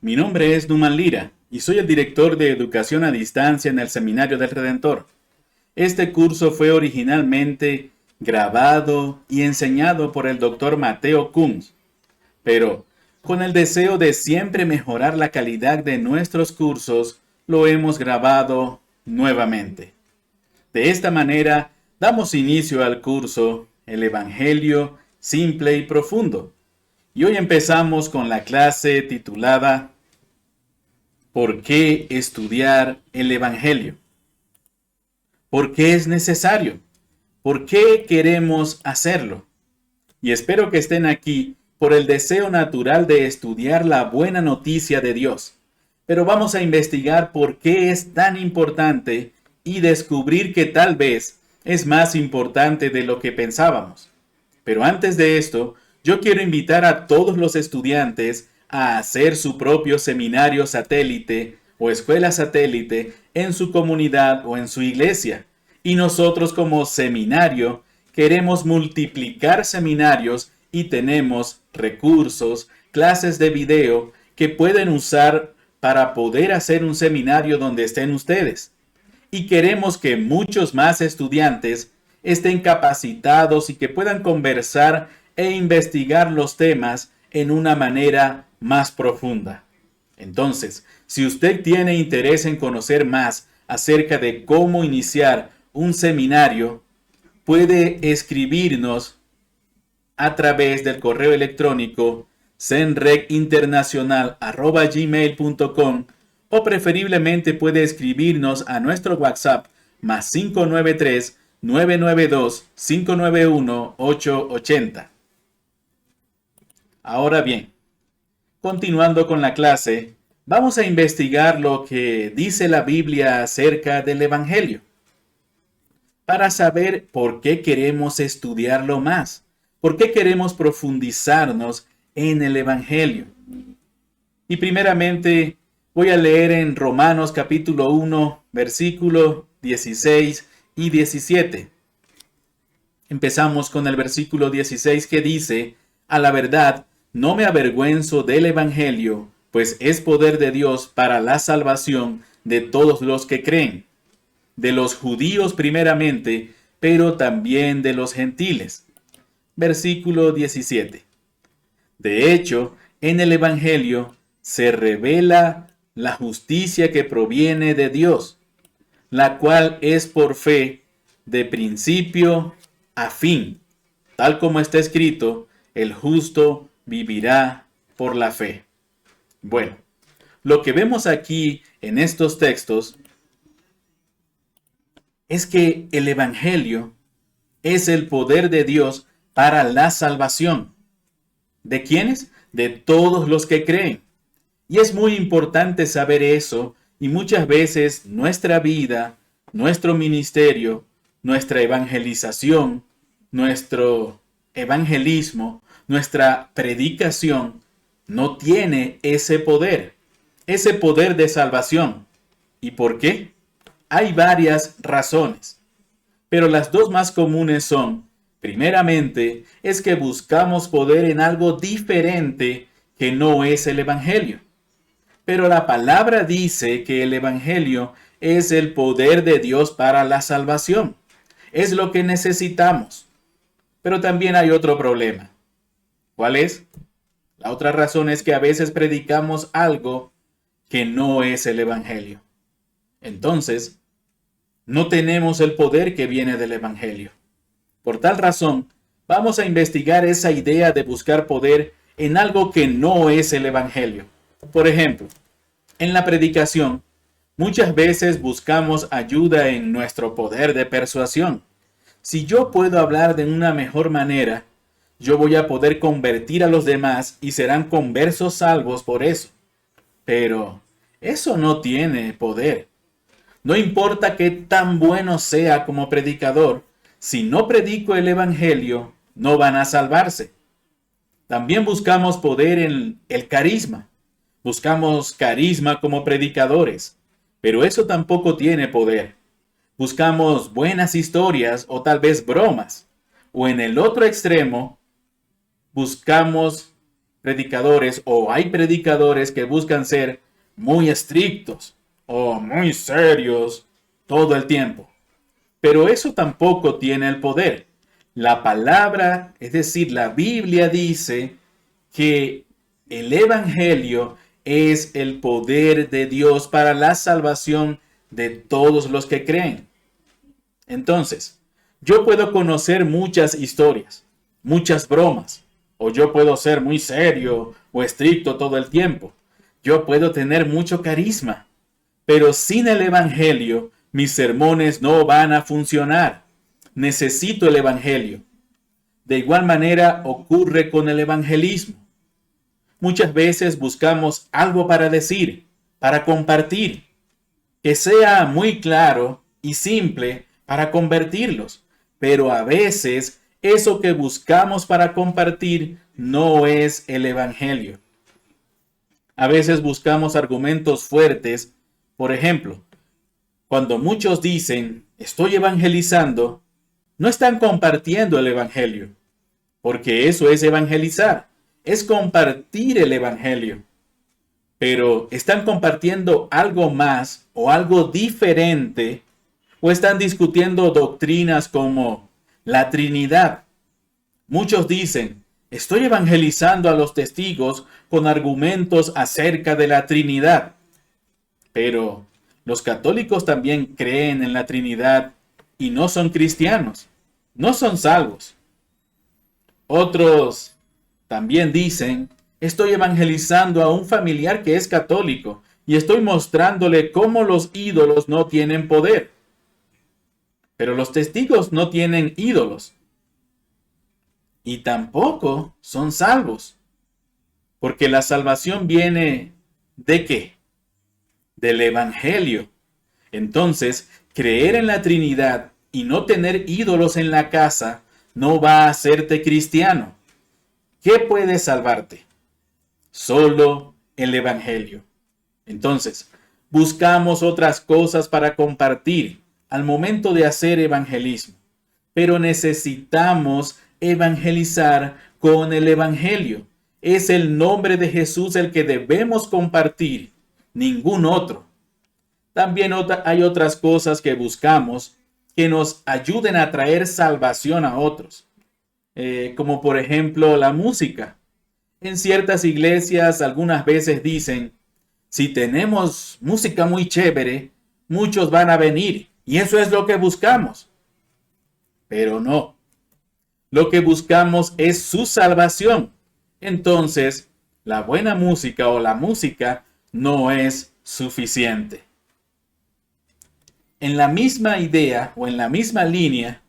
Mi nombre es Numan Lira y soy el director de Educación a Distancia en el Seminario del Redentor. Este curso fue originalmente grabado y enseñado por el Dr. Mateo Kunz, pero con el deseo de siempre mejorar la calidad de nuestros cursos, lo hemos grabado nuevamente. De esta manera, damos inicio al curso El Evangelio Simple y Profundo. Y hoy empezamos con la clase titulada ¿Por qué estudiar el Evangelio? ¿Por qué es necesario? ¿Por qué queremos hacerlo? Y espero que estén aquí por el deseo natural de estudiar la buena noticia de Dios. Pero vamos a investigar por qué es tan importante y descubrir que tal vez es más importante de lo que pensábamos. Pero antes de esto, yo quiero invitar a todos los estudiantes a hacer su propio seminario satélite o escuela satélite en su comunidad o en su iglesia. Y nosotros como seminario queremos multiplicar seminarios y tenemos recursos, clases de video que pueden usar para poder hacer un seminario donde estén ustedes. Y queremos que muchos más estudiantes estén capacitados y que puedan conversar e investigar los temas en una manera más profunda. Entonces, si usted tiene interés en conocer más acerca de cómo iniciar un seminario, puede escribirnos a través del correo electrónico cenrecinternacional@gmail.com o preferiblemente puede escribirnos a nuestro WhatsApp más 593-992-591-880. Ahora bien, continuando con la clase, vamos a investigar lo que dice la Biblia acerca del Evangelio, para saber por qué queremos estudiarlo más, por qué queremos profundizarnos en el Evangelio. Y primeramente voy a leer en Romanos capítulo 1, versículo 16 y 17. Empezamos con el versículo 16 que dice: A la verdad, no me avergüenzo del Evangelio, pues es poder de Dios para la salvación de todos los que creen, de los judíos primeramente, pero también de los gentiles. Versículo 17. De hecho, en el Evangelio se revela la justicia que proviene de Dios, la cual es por fe de principio a fin, tal como está escrito: el justo vivirá por la fe. Bueno, lo que vemos aquí en estos textos es que el Evangelio es el poder de Dios para la salvación. ¿De quiénes? De todos los que creen. Y es muy importante saber eso, y muchas veces nuestra vida, nuestro ministerio, nuestra evangelización, nuestro evangelismo, nuestra predicación no tiene ese poder de salvación. ¿Y por qué? Hay varias razones, pero las dos más comunes son: primeramente, es que buscamos poder en algo diferente que no es el Evangelio. Pero la palabra dice que el Evangelio es el poder de Dios para la salvación. Es lo que necesitamos. Pero también hay otro problema. ¿Cuál es? La otra razón es que a veces predicamos algo que no es el Evangelio. Entonces, no tenemos el poder que viene del Evangelio. Por tal razón, vamos a investigar esa idea de buscar poder en algo que no es el Evangelio. Por ejemplo, en la predicación, muchas veces buscamos ayuda en nuestro poder de persuasión. Si yo puedo hablar de una mejor manera, yo voy a poder convertir a los demás y serán conversos salvos por eso. Pero eso no tiene poder. No importa qué tan bueno sea como predicador, si no predico el Evangelio, no van a salvarse. También buscamos poder en el carisma. Buscamos carisma como predicadores, pero eso tampoco tiene poder. Buscamos buenas historias o tal vez bromas. O en el otro extremo, buscamos predicadores o hay predicadores que buscan ser muy estrictos o muy serios todo el tiempo. Pero eso tampoco tiene el poder. La palabra, es decir, la Biblia dice que el Evangelio es el poder de Dios para la salvación de todos los que creen. Entonces, yo puedo conocer muchas historias, muchas bromas, o yo puedo ser muy serio o estricto todo el tiempo. Yo puedo tener mucho carisma, pero sin el Evangelio, mis sermones no van a funcionar. Necesito el Evangelio. De igual manera ocurre con el evangelismo. Muchas veces buscamos algo para decir, para compartir, que sea muy claro y simple para convertirlos. Pero a veces eso que buscamos para compartir no es el evangelio. A veces buscamos argumentos fuertes. Por ejemplo, cuando muchos dicen, estoy evangelizando, no están compartiendo el evangelio, porque eso es evangelizar, es compartir el evangelio. Pero ¿están compartiendo algo más o algo diferente? ¿O están discutiendo doctrinas como la Trinidad? Muchos dicen, estoy evangelizando a los testigos con argumentos acerca de la Trinidad. Pero los católicos también creen en la Trinidad y no son cristianos, no son salvos. Otros también dicen, estoy evangelizando a un familiar que es católico y estoy mostrándole cómo los ídolos no tienen poder. Pero los testigos no tienen ídolos y tampoco son salvos. Porque la salvación viene ¿de qué? Del Evangelio. Entonces, creer en la Trinidad y no tener ídolos en la casa no va a hacerte cristiano. ¿Qué puede salvarte? Solo el Evangelio. Entonces, buscamos otras cosas para compartir al momento de hacer evangelismo. Pero necesitamos evangelizar con el Evangelio. Es el nombre de Jesús el que debemos compartir, ningún otro. También hay otras cosas que buscamos que nos ayuden a traer salvación a otros, como por ejemplo la música. En ciertas iglesias algunas veces dicen, si tenemos música muy chévere, muchos van a venir y eso es lo que buscamos. Pero no, lo que buscamos es su salvación. Entonces, la buena música o la música no es suficiente. En la misma idea o en la misma línea,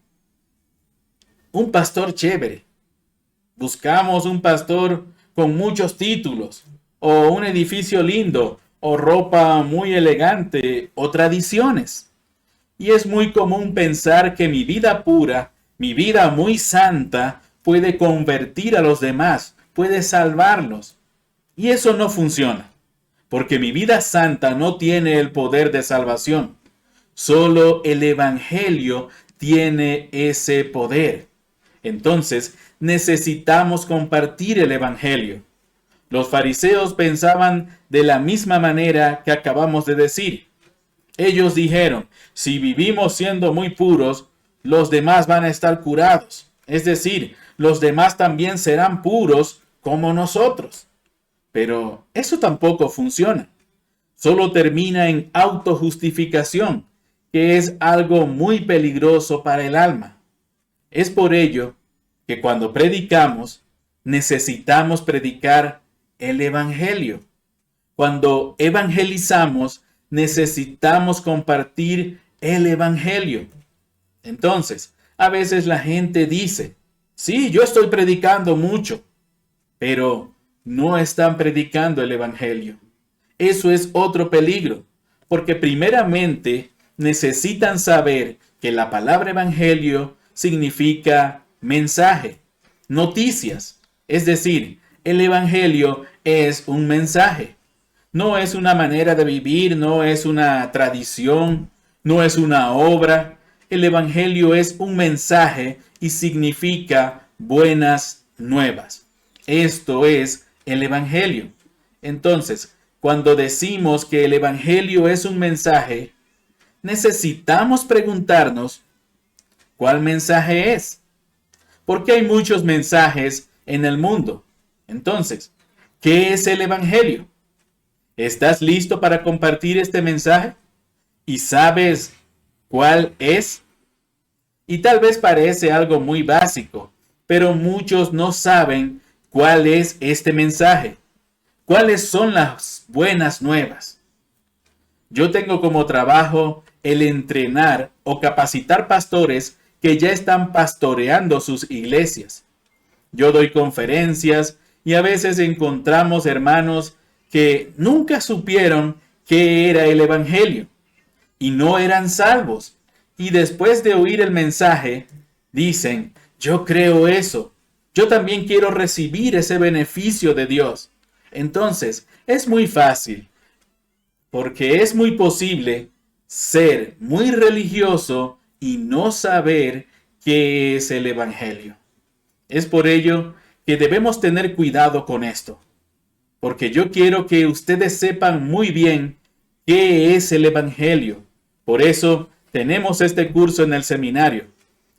un pastor chévere. Buscamos un pastor con muchos títulos, o un edificio lindo, o ropa muy elegante, o tradiciones. Y es muy común pensar que mi vida pura, mi vida muy santa, puede convertir a los demás, puede salvarlos. Y eso no funciona, porque mi vida santa no tiene el poder de salvación. Solo el Evangelio tiene ese poder. Entonces, necesitamos compartir el Evangelio. Los fariseos pensaban de la misma manera que acabamos de decir. Ellos dijeron, si vivimos siendo muy puros, los demás van a estar curados. Es decir, los demás también serán puros como nosotros. Pero eso tampoco funciona. Solo termina en autojustificación, que es algo muy peligroso para el alma. Es por ello que cuando predicamos, necesitamos predicar el Evangelio. Cuando evangelizamos, necesitamos compartir el Evangelio. Entonces, a veces la gente dice, sí, yo estoy predicando mucho, pero no están predicando el Evangelio. Eso es otro peligro, porque primeramente necesitan saber que la palabra Evangelio significa mensaje, noticias. Es decir, el Evangelio es un mensaje. No es una manera de vivir, no es una tradición, no es una obra. El Evangelio es un mensaje y significa buenas nuevas. Esto es el Evangelio. Entonces, cuando decimos que el Evangelio es un mensaje, necesitamos preguntarnos, ¿cuál mensaje es? Porque hay muchos mensajes en el mundo. Entonces, ¿qué es el Evangelio? ¿Estás listo para compartir este mensaje? ¿Y sabes cuál es? Y tal vez parece algo muy básico, pero muchos no saben cuál es este mensaje. ¿Cuáles son las buenas nuevas? Yo tengo como trabajo el entrenar o capacitar pastores que ya están pastoreando sus iglesias. Yo doy conferencias y a veces encontramos hermanos que nunca supieron qué era el Evangelio y no eran salvos. Y después de oír el mensaje, dicen, yo creo eso. Yo también quiero recibir ese beneficio de Dios. Entonces, es muy fácil, porque es muy posible ser muy religioso y no saber qué es el Evangelio. Es por ello que debemos tener cuidado con esto, porque yo quiero que ustedes sepan muy bien qué es el Evangelio. Por eso tenemos este curso en el seminario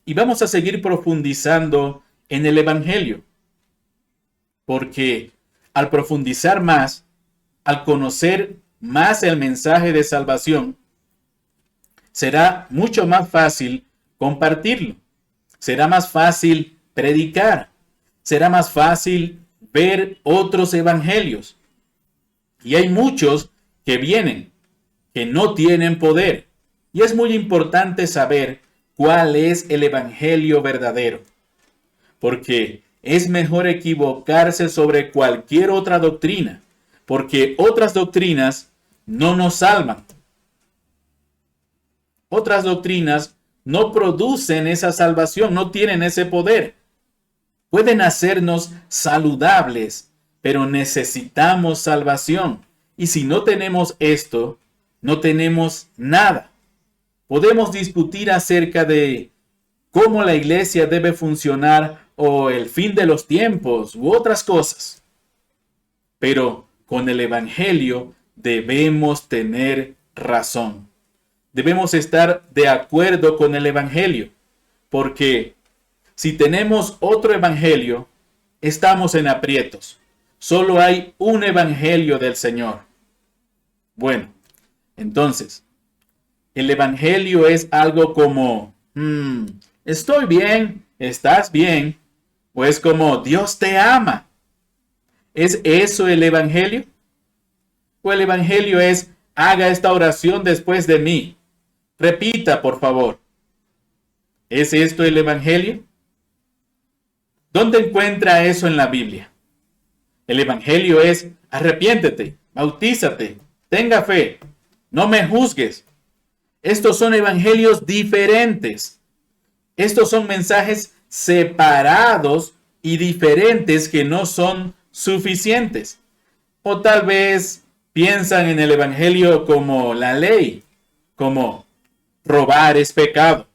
y vamos a seguir profundizando en el Evangelio, porque al profundizar más, al conocer más el mensaje de salvación, será mucho más fácil compartirlo, será más fácil predicar, será más fácil ver otros evangelios. Y hay muchos que vienen, que no tienen poder. Y es muy importante saber cuál es el evangelio verdadero, porque es mejor equivocarse sobre cualquier otra doctrina, porque otras doctrinas no nos salvan. Otras doctrinas no producen esa salvación, no tienen ese poder. Pueden hacernos saludables, pero necesitamos salvación. Y si no tenemos esto, no tenemos nada. Podemos discutir acerca de cómo la iglesia debe funcionar o el fin de los tiempos u otras cosas. Pero con el Evangelio debemos tener razón. Debemos estar de acuerdo con el Evangelio, porque si tenemos otro Evangelio, estamos en aprietos. Solo hay un Evangelio del Señor. Bueno, entonces, el Evangelio es algo como, estoy bien, estás bien, o es como, Dios te ama. ¿Es eso el Evangelio? O el Evangelio es, haga esta oración después de mí. Repita, por favor. ¿Es esto el Evangelio? ¿Dónde encuentra eso en la Biblia? El Evangelio es, arrepiéntete, bautízate, tenga fe, no me juzgues. Estos son evangelios diferentes. Estos son mensajes separados y diferentes que no son suficientes. O tal vez piensan en el Evangelio como la ley, como robar es pecado.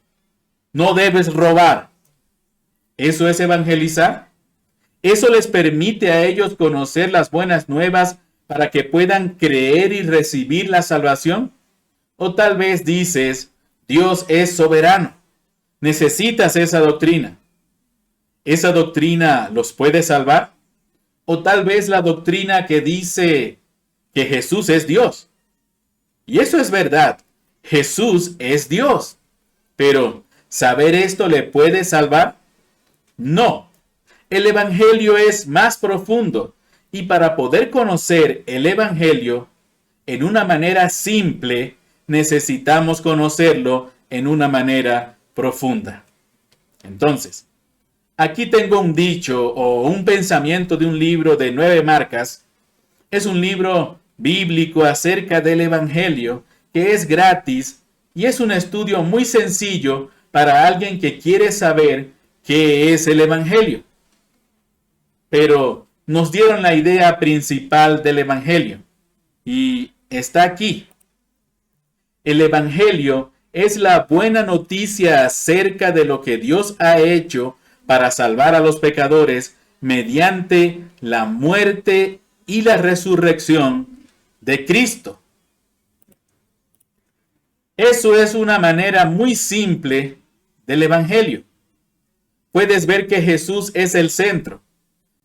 No debes robar. ¿Eso es evangelizar? ¿Eso les permite a ellos conocer las buenas nuevas para que puedan creer y recibir la salvación? O tal vez dices, Dios es soberano. Necesitas esa doctrina. ¿Esa doctrina los puede salvar? O tal vez la doctrina que dice que Jesús es Dios. Y eso es verdad. Jesús es Dios. Pero, ¿saber esto le puede salvar? No. El Evangelio es más profundo. Y para poder conocer el Evangelio en una manera simple, necesitamos conocerlo en una manera profunda. Entonces, aquí tengo un dicho o un pensamiento de un libro de 9 marcas. Es un libro bíblico acerca del Evangelio que es gratis y es un estudio muy sencillo para alguien que quiere saber qué es el Evangelio. Pero nos dieron la idea principal del Evangelio y está aquí. El Evangelio es la buena noticia acerca de lo que Dios ha hecho para salvar a los pecadores mediante la muerte y la resurrección de Cristo. Eso es una manera muy simple del Evangelio. Puedes ver que Jesús es el centro.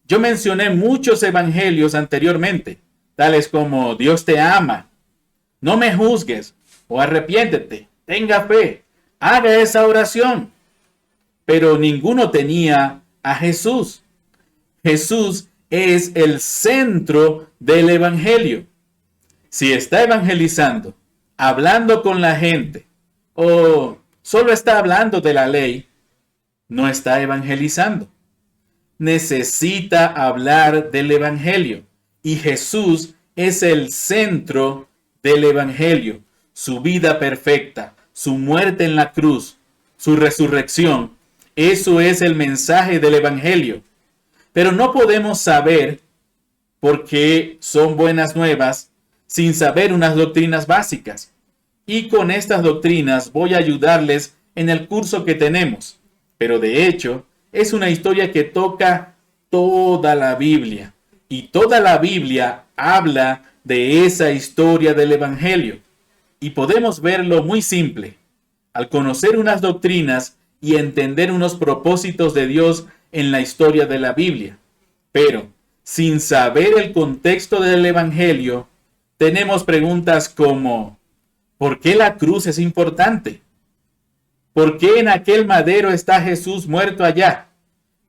Yo mencioné muchos evangelios anteriormente, tales como Dios te ama, no me juzgues o arrepiéntete, tenga fe, haga esa oración. Pero ninguno tenía a Jesús. Jesús es el centro del evangelio. Si está evangelizando, hablando con la gente, o solo está hablando de la ley, no está evangelizando. Necesita hablar del evangelio. Y Jesús es el centro del evangelio. Su vida perfecta, su muerte en la cruz, su resurrección. Eso es el mensaje del evangelio. Pero no podemos saber por qué son buenas nuevas sin saber unas doctrinas básicas. Y con estas doctrinas voy a ayudarles en el curso que tenemos. Pero de hecho, es una historia que toca toda la Biblia. Y toda la Biblia habla de esa historia del evangelio. Y podemos verlo muy simple. Al conocer unas doctrinas y entender unos propósitos de Dios en la historia de la Biblia. Pero, sin saber el contexto del evangelio, tenemos preguntas como: ¿por qué la cruz es importante? ¿Por qué en aquel madero está Jesús muerto allá?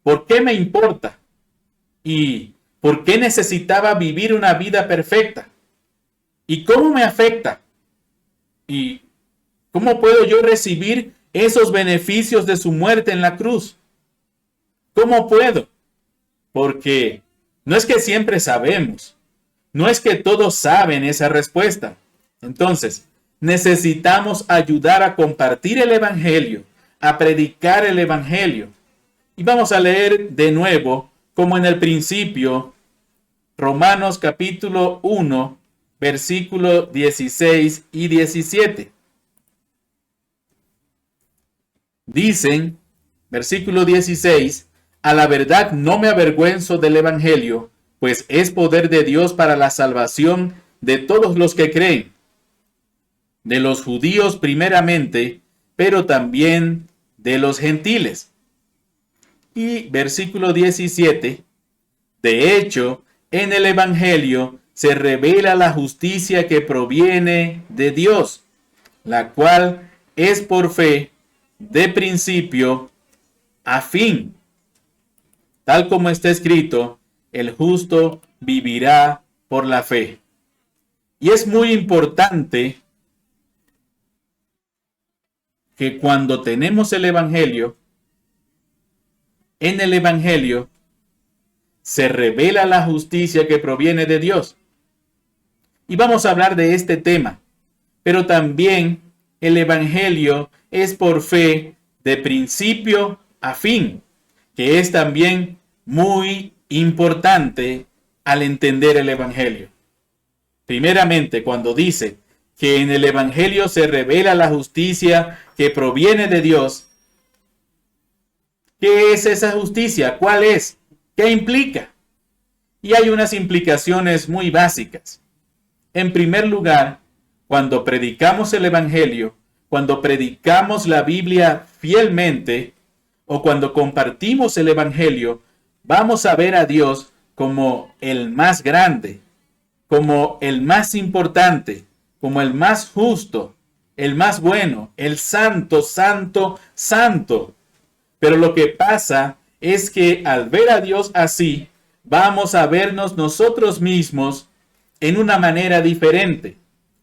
¿Por qué me importa? ¿Y por qué necesitaba vivir una vida perfecta? ¿Y cómo me afecta? ¿Y cómo puedo yo recibir esos beneficios de su muerte en la cruz? ¿Cómo puedo? Porque no es que siempre sabemos, no es que todos saben esa respuesta. Entonces, necesitamos ayudar a compartir el evangelio, a predicar el evangelio. Y vamos a leer de nuevo, como en el principio, Romanos capítulo 1, versículo 16 y 17. Dicen, versículo 16, a la verdad no me avergüenzo del evangelio, pues es poder de Dios para la salvación de todos los que creen, de los judíos primeramente, pero también de los gentiles. Y versículo 17, de hecho, en el evangelio se revela la justicia que proviene de Dios, la cual es por fe de principio a fin. Tal como está escrito, el justo vivirá por la fe. Y es muy importante que cuando tenemos el evangelio, en el evangelio se revela la justicia que proviene de Dios. Y vamos a hablar de este tema. Pero también el evangelio es por fe de principio a fin, que es también muy importante al entender el evangelio. Primeramente, cuando dice que en el evangelio se revela la justicia que proviene de Dios, ¿qué es esa justicia? ¿Cuál es? ¿Qué implica? Y hay unas implicaciones muy básicas. En primer lugar, cuando predicamos el evangelio, cuando predicamos la Biblia fielmente, o cuando compartimos el evangelio, vamos a ver a Dios como el más grande, como el más importante, como el más justo, el más bueno, el santo, santo, santo. Pero lo que pasa es que al ver a Dios así, vamos a vernos nosotros mismos en una manera diferente.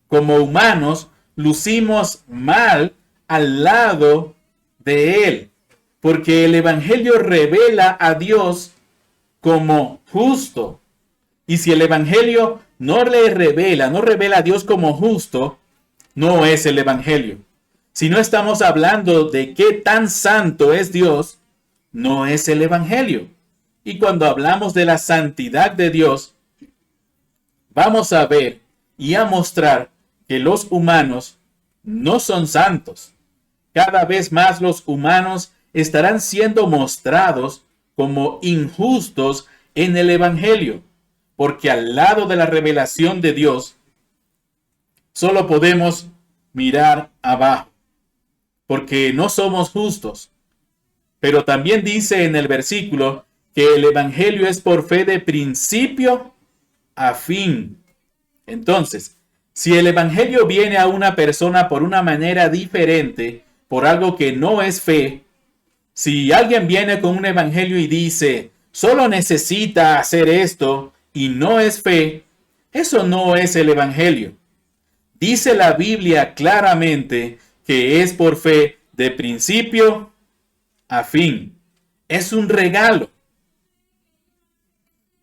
Como humanos, lucimos mal al lado de Él, porque el evangelio revela a Dios como justo. Y si el evangelio no revela a Dios como justo, no es el evangelio. Si no estamos hablando de qué tan santo es Dios, no es el evangelio. Y cuando hablamos de la santidad de Dios, vamos a ver y a mostrar que los humanos no son santos. Cada vez más los humanos estarán siendo mostrados como injustos en el Evangelio, porque al lado de la revelación de Dios, solo podemos mirar abajo, porque no somos justos. Pero también dice en el versículo que el Evangelio es por fe de principio a fin. Entonces, si el Evangelio viene a una persona por una manera diferente, por algo que no es fe, si alguien viene con un Evangelio y dice, solo necesita hacer esto y no es fe, eso no es el Evangelio. Dice la Biblia claramente que es por fe de principio a fin. Es un regalo.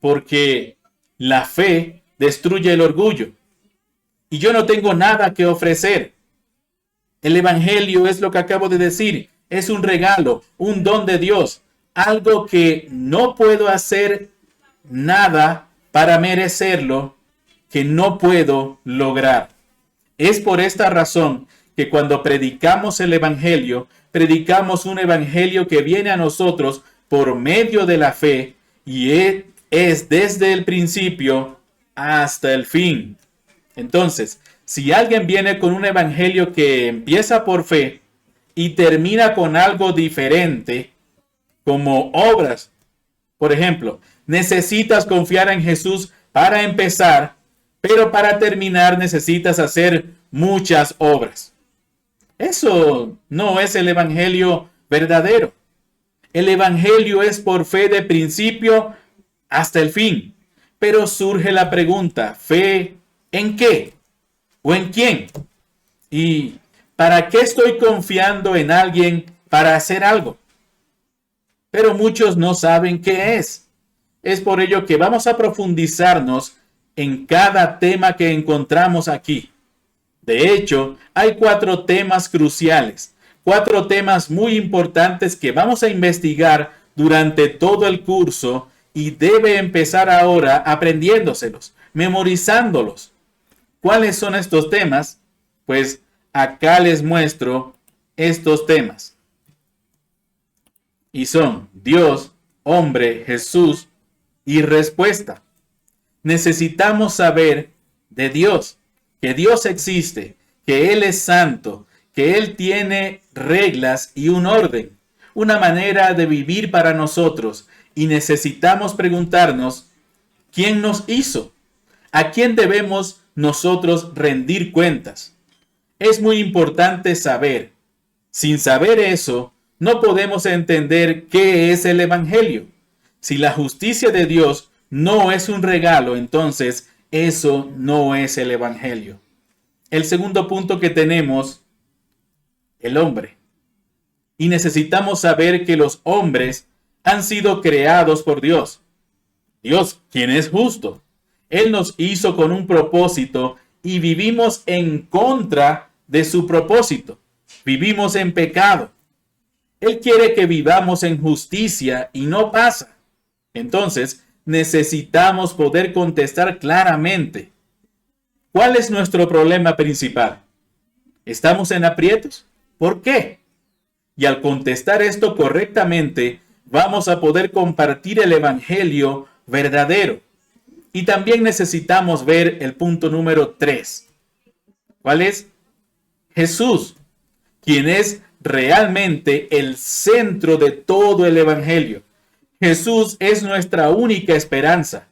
Porque la fe destruye el orgullo. Y yo no tengo nada que ofrecer. El Evangelio es lo que acabo de decir. Es un regalo, un don de Dios. Algo que no puedo hacer nada para merecerlo, que no puedo lograr. Es por esta razón que cuando predicamos el Evangelio, predicamos un Evangelio que viene a nosotros por medio de la fe y es desde el principio hasta el fin. Entonces, si alguien viene con un Evangelio que empieza por fe y termina con algo diferente, como obras, por ejemplo, necesitas confiar en Jesús para empezar, pero para terminar necesitas hacer muchas obras. Eso no es el Evangelio verdadero. El Evangelio es por fe de principio hasta el fin. Pero surge la pregunta, ¿fe en qué? ¿O en quién? ¿Y para qué estoy confiando en alguien para hacer algo? Pero muchos no saben qué es. Es por ello que vamos a profundizarnos en cada tema que encontramos aquí. De hecho, hay 4 temas cruciales, 4 temas muy importantes que vamos a investigar durante todo el curso y debe empezar ahora aprendiéndoselos, memorizándolos. ¿Cuáles son estos temas? Pues acá les muestro estos temas. Y son Dios, hombre, Jesús y respuesta. Necesitamos saber de Dios, que Dios existe, que Él es santo, que Él tiene reglas y un orden, una manera de vivir para nosotros. Y necesitamos preguntarnos, ¿quién nos hizo? ¿A quién debemos nosotros rendir cuentas? Es muy importante saber. Sin saber eso, no podemos entender qué es el Evangelio. Si la justicia de Dios no es un regalo, entonces eso no es el Evangelio. El segundo punto que tenemos, el hombre. Y necesitamos saber que los hombres han sido creados por Dios. Dios, quien es justo. Él nos hizo con un propósito y vivimos en contra de su propósito. Vivimos en pecado. Él quiere que vivamos en justicia y no pasa. Entonces, necesitamos poder contestar claramente. ¿Cuál es nuestro problema principal? ¿Estamos en aprietos? ¿Por qué? Y al contestar esto correctamente, vamos a poder compartir el Evangelio verdadero. Y también necesitamos ver el punto número 3. ¿Cuál es? Jesús, quien es realmente el centro de todo el Evangelio. Jesús es nuestra única esperanza.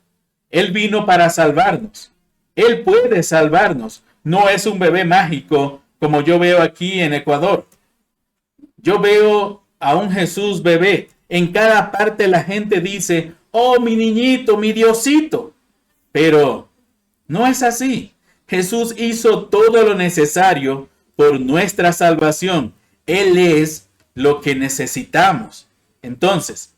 Él vino para salvarnos. Él puede salvarnos. No es un bebé mágico como yo veo aquí en Ecuador. Yo veo a un Jesús bebé. En cada parte la gente dice, oh, mi niñito, mi Diosito. Pero no es así. Jesús hizo todo lo necesario por nuestra salvación. Él es lo que necesitamos. Entonces,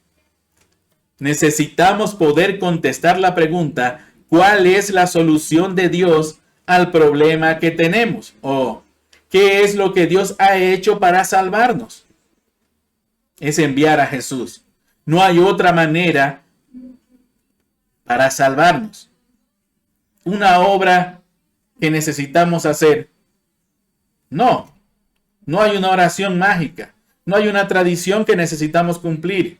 necesitamos poder contestar la pregunta, ¿cuál es la solución de Dios al problema que tenemos? ¿O qué es lo que Dios ha hecho para salvarnos? Es enviar a Jesús. No hay otra manera para salvarnos. Una obra que necesitamos hacer. No hay una oración mágica. No hay una tradición que necesitamos cumplir.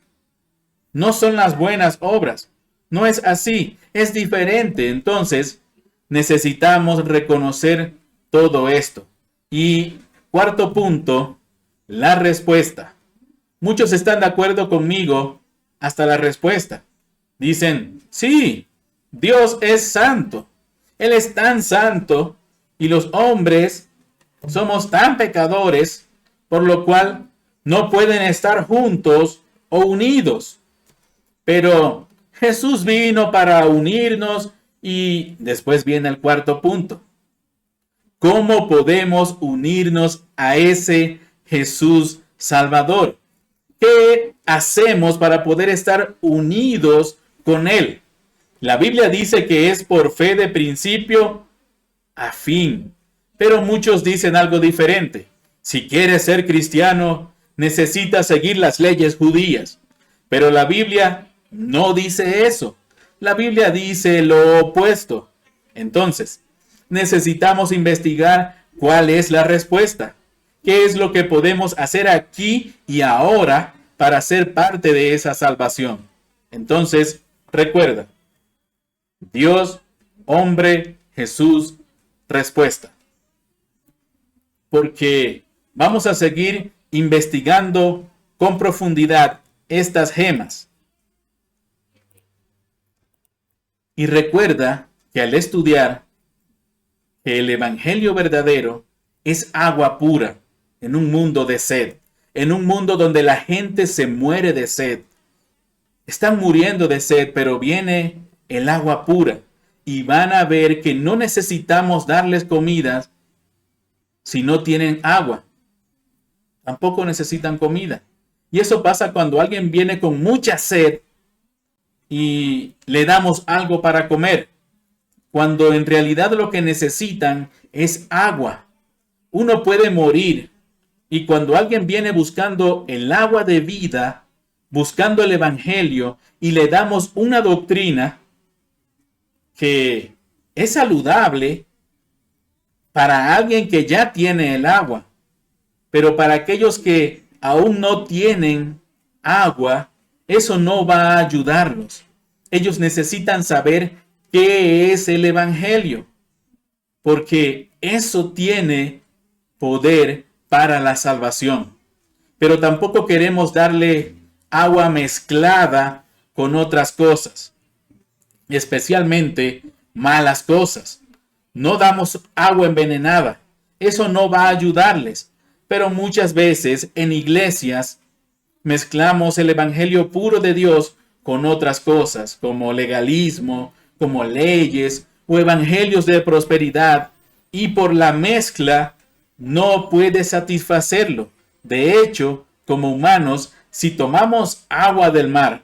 no son las buenas obras. No es así, es diferente. Entonces, necesitamos reconocer todo esto. Y cuarto punto, la respuesta. Muchos están de acuerdo conmigo hasta la respuesta. Dicen, sí, Dios es santo. Él es tan santo y los hombres somos tan pecadores, por lo cual no pueden estar juntos o unidos. Pero Jesús vino para unirnos y después viene el cuarto punto. ¿Cómo podemos unirnos a ese Jesús Salvador? ¿Qué hacemos para poder estar unidos con Él? La Biblia dice que es por fe de principio a fin. Pero muchos dicen algo diferente. Si quieres ser cristiano, necesitas seguir las leyes judías. Pero la Biblia no dice eso. La Biblia dice lo opuesto. Entonces, necesitamos investigar cuál es la respuesta. ¿Qué es lo que podemos hacer aquí y ahora para ser parte de esa salvación? Entonces, recuerda, Dios, hombre, Jesús, respuesta. Porque vamos a seguir investigando con profundidad estas gemas. Y recuerda que al estudiar que el evangelio verdadero es agua pura en un mundo de sed, en un mundo donde la gente se muere de sed. Están muriendo de sed, pero viene el agua pura y van a ver que no necesitamos darles comidas si no tienen agua. Tampoco necesitan comida. Y eso pasa cuando alguien viene con mucha sed y le damos algo para comer, cuando en realidad lo que necesitan es agua. Uno puede morir, y cuando alguien viene buscando el agua de vida, buscando el evangelio, y le damos una doctrina que es saludable para alguien que ya tiene el agua, pero para aquellos que aún no tienen agua, eso no va a ayudarlos. Ellos necesitan saber qué es el evangelio, porque eso tiene poder para la salvación. Pero tampoco queremos darle agua mezclada con otras cosas, especialmente malas cosas. No damos agua envenenada. Eso no va a ayudarles. Pero muchas veces en iglesias mezclamos el evangelio puro de Dios con otras cosas, como legalismo, como leyes o evangelios de prosperidad, y por la mezcla no puede satisfacerlo. De hecho, como humanos, si tomamos agua del mar,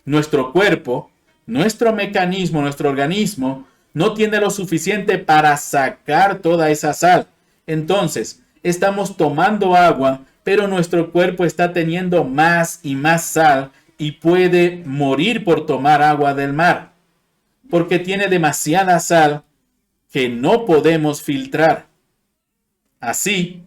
nuestro cuerpo, nuestro mecanismo, nuestro organismo, no tiene lo suficiente para sacar toda esa sal. Entonces, estamos tomando agua, pero nuestro cuerpo está teniendo más y más sal y puede morir por tomar agua del mar, porque tiene demasiada sal que no podemos filtrar. Así,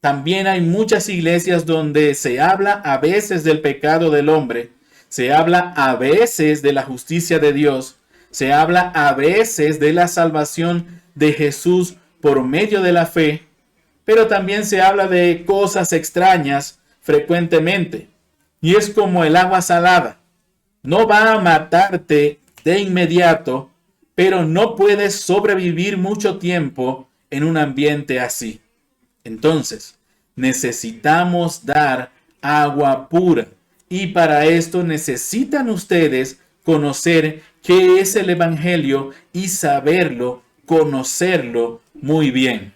también hay muchas iglesias donde se habla a veces del pecado del hombre, se habla a veces de la justicia de Dios, se habla a veces de la salvación de Jesús por medio de la fe, pero también se habla de cosas extrañas frecuentemente. Y es como el agua salada. No va a matarte de inmediato, pero no puedes sobrevivir mucho tiempo en un ambiente así. Entonces, necesitamos dar agua pura. Y para esto necesitan ustedes conocer qué es el evangelio y saberlo, conocerlo muy bien.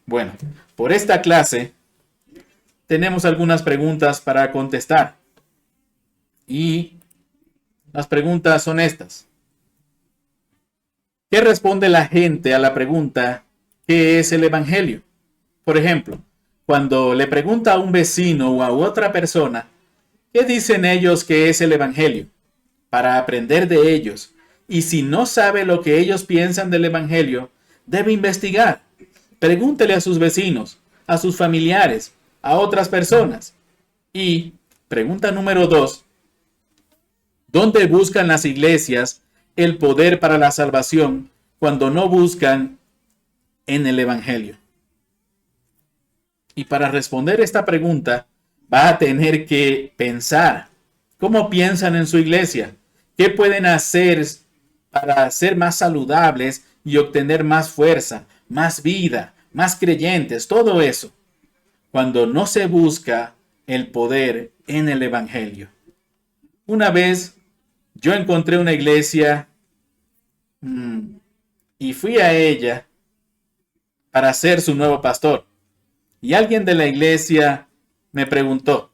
Bueno, por esta clase tenemos algunas preguntas para contestar. Y las preguntas son estas. ¿Qué responde la gente a la pregunta ¿qué es el evangelio? Por ejemplo, cuando le pregunta a un vecino o a otra persona, ¿qué dicen ellos que es el evangelio? Para aprender de ellos. Y si no sabe lo que ellos piensan del evangelio, debe investigar. Pregúntele a sus vecinos, a sus familiares, a otras personas. Y pregunta número 2, ¿Dónde buscan las iglesias el poder para la salvación cuando no buscan en el Evangelio? Y para responder esta pregunta, va a tener que pensar. ¿Cómo piensan en su iglesia? ¿Qué pueden hacer para ser más saludables y obtener más fuerza, más vida, más creyentes? Todo eso, cuando no se busca el poder en el Evangelio. Una vez yo encontré una iglesia y fui a ella para ser su nuevo pastor. Y alguien de la iglesia me preguntó,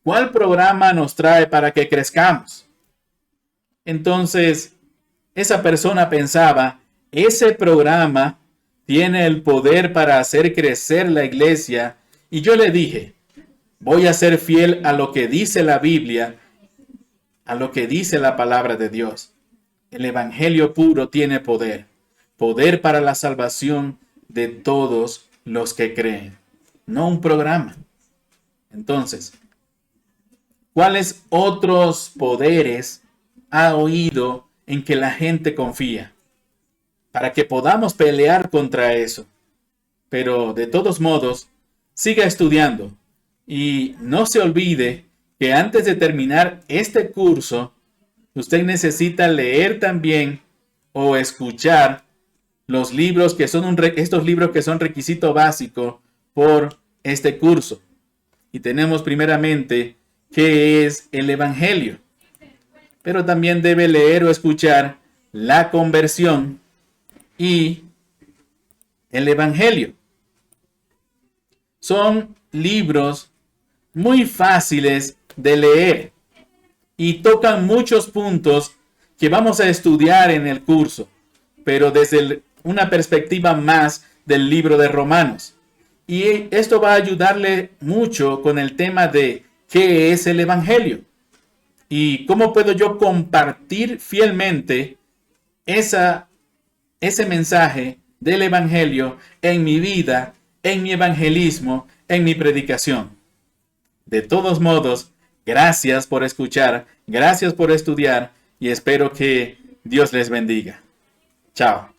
¿cuál programa nos trae para que crezcamos? Entonces, esa persona pensaba, ese programa tiene el poder para hacer crecer la iglesia. Y yo le dije, voy a ser fiel a lo que dice la Biblia, a lo que dice la palabra de Dios. El Evangelio puro tiene poder, poder para la salvación de todos los que creen, no un programa. Entonces, ¿cuáles otros poderes ha oído en que la gente confía? Para que podamos pelear contra eso. Pero de todos modos, siga estudiando y no se olvide que antes de terminar este curso, usted necesita leer también o escuchar los libros que son estos libros que son requisito básico por este curso. Y tenemos primeramente qué es el Evangelio. Pero también debe leer o escuchar la conversión y el Evangelio. Son libros muy fáciles de leer y tocan muchos puntos que vamos a estudiar en el curso, pero desde una perspectiva más del libro de Romanos. Y esto va a ayudarle mucho con el tema de qué es el Evangelio y cómo puedo yo compartir fielmente ese mensaje del Evangelio en mi vida, en mi evangelismo, en mi predicación. De todos modos, gracias por escuchar, gracias por estudiar y espero que Dios les bendiga. Chao.